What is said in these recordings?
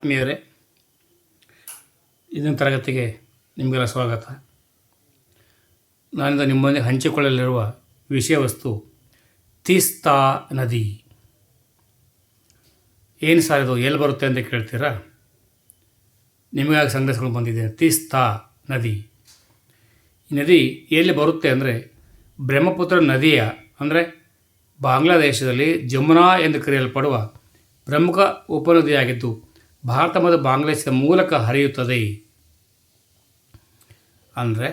ಆತ್ಮೀಯರೇ, ಇದನ್ನ ತರಗತಿಗೆ ನಿಮಗೆಲ್ಲ ಸ್ವಾಗತ. ನಾನಿಂದ ನಿಮ್ಮೊಂದಿಗೆ ಹಂಚಿಕೊಳ್ಳಲಿರುವ ವಿಷಯ ವಸ್ತು ತೀಸ್ತಾ ನದಿ. ಏನು ಸಾರ್ ಇದು, ಎಲ್ಲಿ ಬರುತ್ತೆ ಅಂತ ಕೇಳ್ತೀರಾ? ನಿಮಗಾಗಿ ಸಂಗ್ರಹಿಸ್ಕೊಂಡು ಬಂದಿದ್ದೇನೆ. ತೀಸ್ತಾ ನದಿ. ಈ ನದಿ ಎಲ್ಲಿ ಬರುತ್ತೆ ಅಂದರೆ ಬ್ರಹ್ಮಪುತ್ರ ನದಿಯ ಅಂದರೆ ಬಾಂಗ್ಲಾದೇಶದಲ್ಲಿ ಜಮುನಾ ಎಂದು ಕರೆಯಲ್ಪಡುವ ಪ್ರಮುಖ ಉಪನದಿಯಾಗಿದ್ದು ಭಾರತ ಮತ್ತು ಬಾಂಗ್ಲಾದೇಶದ ಮೂಲಕ ಹರಿಯುತ್ತದೆ. ಅಂದರೆ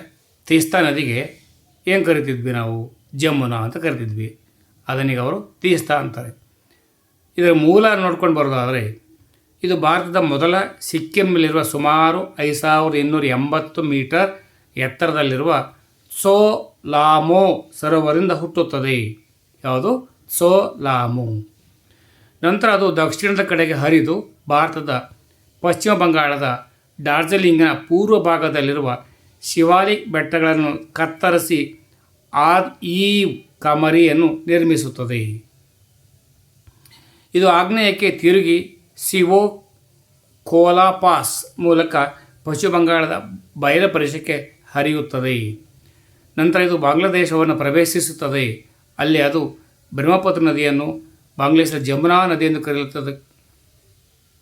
ತೀಸ್ತಾ ನದಿಗೆ ಏನು ಕರಿತಿದ್ವಿ ನಾವು? ಜಮುನಾ ಅಂತ ಕರಿತಿದ್ವಿ. ಅದನ್ನೀಗ ಅವರು ತೀಸ್ತಾ ಅಂತಾರೆ. ಇದರ ಮೂಲ ನೋಡ್ಕೊಂಡು ಬರೋದಾದರೆ ಇದು ಭಾರತದ ಮೊದಲ ಸಿಕ್ಕಿಂನಲ್ಲಿರುವ ಸುಮಾರು 5280 ಮೀಟರ್ ಎತ್ತರದಲ್ಲಿರುವ ತ್ಸೋ-ಲಾಮೋ ಸರೋವರದಿಂದ ಹುಟ್ಟುತ್ತದೆ. ಯಾವುದು? ತ್ಸೋ-ಲಾಮೋ. ನಂತರ ಅದು ದಕ್ಷಿಣದ ಕಡೆಗೆ ಹರಿದು ಭಾರತದ ಪಶ್ಚಿಮ ಬಂಗಾಳದ ಡಾರ್ಜಿಲಿಂಗ್ನ ಪೂರ್ವ ಭಾಗದಲ್ಲಿರುವ ಶಿವಾಲಿಕ್ ಬೆಟ್ಟಗಳನ್ನು ಕತ್ತರಿಸಿ ಆದ್-ಈ ಕಮರಿಯನ್ನು ನಿರ್ಮಿಸುತ್ತದೆ. ಇದು ಆಗ್ನೇಯಕ್ಕೆ ತಿರುಗಿ ಸಿವೋ ಕೋಲಾ ಪಾಸ್ ಮೂಲಕ ಪಶ್ಚಿಮ ಬಂಗಾಳದ ಬಯಲು ಪ್ರದೇಶಕ್ಕೆ ಹರಿಯುತ್ತದೆ. ನಂತರ ಇದು ಬಾಂಗ್ಲಾದೇಶವನ್ನು ಪ್ರವೇಶಿಸುತ್ತದೆ. ಅಲ್ಲಿ ಅದು ಬ್ರಹ್ಮಪುತ್ರ ನದಿಯನ್ನು ಬಾಂಗ್ಲಾದೇಶದ ಜಮುನಾ ನದಿಯನ್ನು ಕರೆಯುತ್ತದೆ.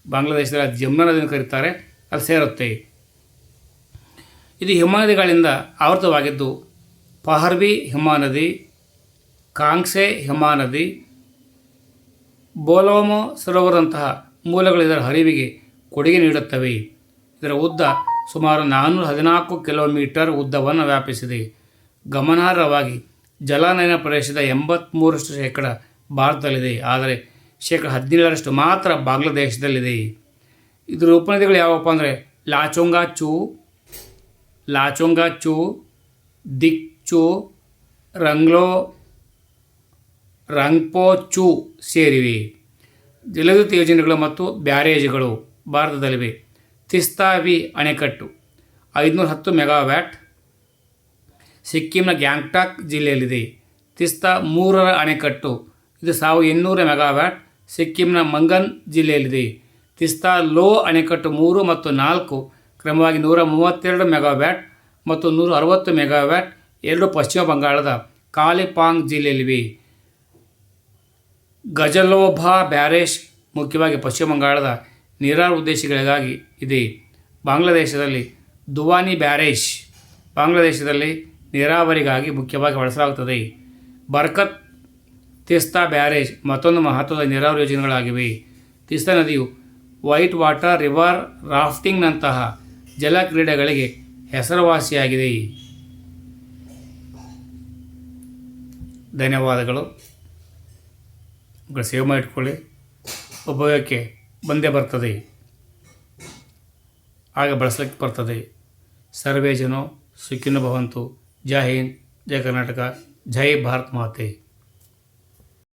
ಬಾಂಗ್ಲಾದೇಶದ ಜಮುನಾ ನದಿಯನ್ನು ಕರೀತಾರೆ. ಅಲ್ಲಿ ಸೇರುತ್ತೆ. ಇದು ಹಿಮನದಿಗಳಿಂದ ಆವೃತವಾಗಿದ್ದು ಪಹರ್ವಿ ಹಿಮನದಿ, ಕಾಂಗ್ಸೆ ಹಿಮನದಿ, ಬೋಲೋಮೋ ಸರೋವರದಂತಹ ಮೂಲಗಳು ಇದರ ಹರಿವಿಗೆ ಕೊಡುಗೆ ನೀಡುತ್ತವೆ. ಇದರ ಉದ್ದ ಸುಮಾರು 414 ಕಿಲೋಮೀಟರ್ ಉದ್ದವನ್ನು ವ್ಯಾಪಿಸಿದೆ. ಗಮನಾರ್ಹವಾಗಿ ಜಲಾನಯನ ಪ್ರದೇಶದ 83% ಭಾರತದಲ್ಲಿದೆ, ಆದರೆ 17% ಮಾತ್ರ ಬಾಂಗ್ಲಾದೇಶದಲ್ಲಿದೆ. ಇದರ ಉಪನದಿಗಳು ಯಾವಪ್ಪ ಅಂದರೆ ಲಾಚೊಂಗಾ ಚೂ, ದಿಕ್ಚು, ರಂಗ್ಪೋ ಚೂ ಸೇರಿವೆ. ಜಲವಿದ್ಯುತ್ ಯೋಜನೆಗಳು ಮತ್ತು ಬ್ಯಾರೇಜ್ಗಳು ಭಾರತದಲ್ಲಿವೆ. ತೀಸ್ತಾ ವಿ ಅಣೆಕಟ್ಟು 510 ಮೆಗಾವ್ಯಾಟ್ ಸಿಕ್ಕಿಂನ ಗ್ಯಾಂಗ್ಟಾಕ್ ಜಿಲ್ಲೆಯಲ್ಲಿದೆ. ತೀಸ್ತಾ 3ರ ಅಣೆಕಟ್ಟು ಇದು 1800 ಮೆಗಾವ್ಯಾಟ್ ಸಿಕ್ಕಿಂನ ಮಂಗನ್ ಜಿಲ್ಲೆಯಲ್ಲಿದೆ. ತೀಸ್ತಾ ಲೋ ಅಣೆಕಟ್ಟು 3 ಮತ್ತು 4 ಕ್ರಮವಾಗಿ 132 ಮೆಗಾವ್ಯಾಟ್ ಮತ್ತು 160 ಮೆಗಾವ್ಯಾಟ್ ಎರಡು ಪಶ್ಚಿಮ ಬಂಗಾಳದ ಕಾಲಿಪಾಂಗ್ ಜಿಲ್ಲೆಯಲ್ಲಿವೆ. ಗಜಲೋಭಾ ಬ್ಯಾರೇಜ್ ಮುಖ್ಯವಾಗಿ ಪಶ್ಚಿಮ ಬಂಗಾಳದ ನೀರಾವರಿ ಉದ್ದೇಶಗಳಿಗಾಗಿ ಇದೆ. ಬಾಂಗ್ಲಾದೇಶದಲ್ಲಿ ದುವಾನಿ ಬ್ಯಾರೇಜ್ ಬಾಂಗ್ಲಾದೇಶದಲ್ಲಿ ನೀರಾವರಿಗಾಗಿ ಮುಖ್ಯವಾಗಿ ಬಳಸಲಾಗುತ್ತದೆ. ಬರ್ಕತ್ ತೀಸ್ತಾ ಬ್ಯಾರೇಜ್ ಮತ್ತೊಂದು ಮಹತ್ವದ ನೀರಾವರಿ ಯೋಜನೆಗಳಾಗಿವೆ. ತೀಸ್ತಾ ನದಿಯು ವೈಟ್ ವಾಟರ್ ರಿವರ್ ರಾಫ್ಟಿಂಗ್ನಂತಹ ಜಲ ಕ್ರೀಡೆಗಳಿಗೆ ಹೆಸರುವಾಸಿಯಾಗಿದೆ. ಧನ್ಯವಾದಗಳು. ಸೇವ್ ಮಾಡಿಟ್ಕೊಳ್ಳಿ. ಉಪಯೋಗಕ್ಕೆ ಬಂದೇ ಬರ್ತದೆ, ಆಗ ಬಳಸಲಿಕ್ಕೆ ಬರ್ತದೆ. ಸರ್ವೇ ಜನೋ ಸುಖಿನೋ ಭವಂತು. ಜೈ ಹಿಂದ್, ಜೈ ಕರ್ನಾಟಕ, ಜೈ ಭಾರತ್ ಮಾತೆ.